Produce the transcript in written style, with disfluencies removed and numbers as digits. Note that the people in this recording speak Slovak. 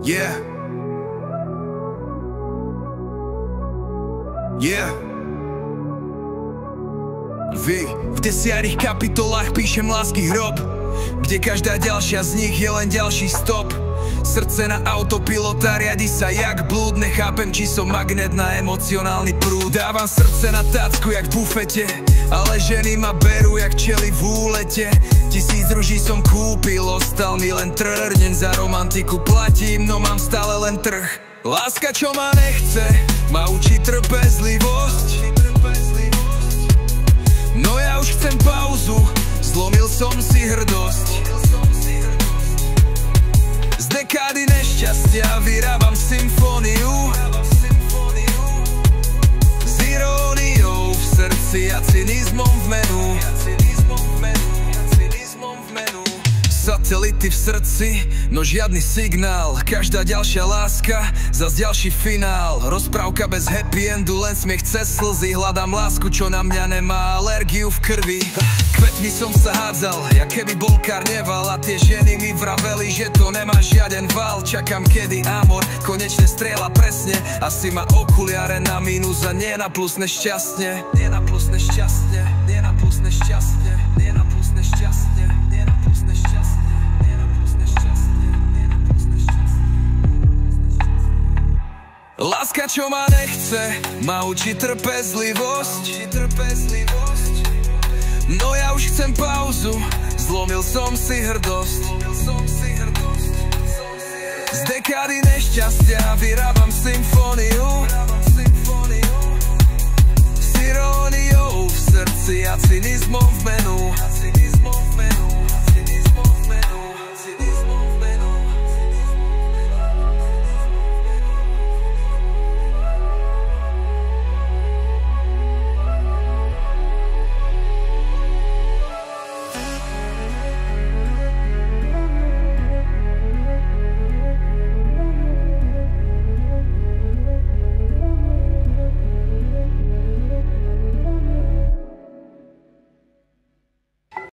Yeah. Yeah. V 10 kapitolách píšem lásky hrob, kde každá ďalšia z nich je len ďalší stop. Srdce na autopilota riadi sa jak blúd. Nechápem, či som magnet na emocionálny prúd. Dávam srdce na tácku jak v bufete, ale ženy ma berú jak čeli v úlete. 1000 ruží som kúpil, ostal mi len trrnen. Za romantiku platím, no mám stále len trh. Láska, čo ma nechce, ma učí trpezlivosť. No ja už chcem pauzu, zlomil som si hrdosť. Z dekády nešťastia vyrábam symfóniu, s iróniou v srdci a cynizmom v menu. Satelity v srdci, no žiadny signál. Každá ďalšia láska, zas ďalší finál. Rozprávka bez happy endu, len smiech cez slzy. Hľadám lásku, čo na mňa nemá alergiu v krvi. Kvetmi som sa hádzal, jak keby bol karneval. A tie ženy mi vraveli, že to nemá žiaden val. Čakám kedy amor konečne strieľa presne. Asi má okuliare na mínus a nie na plus nešťastne. Nie na plus nešťastne, nie na plus nešťastne, nie na plus nešťastne, nie na plus nešťastne. Láska, čo ma nechce, ma učí trpezlivosť. No ja už chcem pauzu, zlomil som si hrdosť. Z dekády nešťastia vyrábam symfóniu, s iróniou v srdci a cynizmom v menu.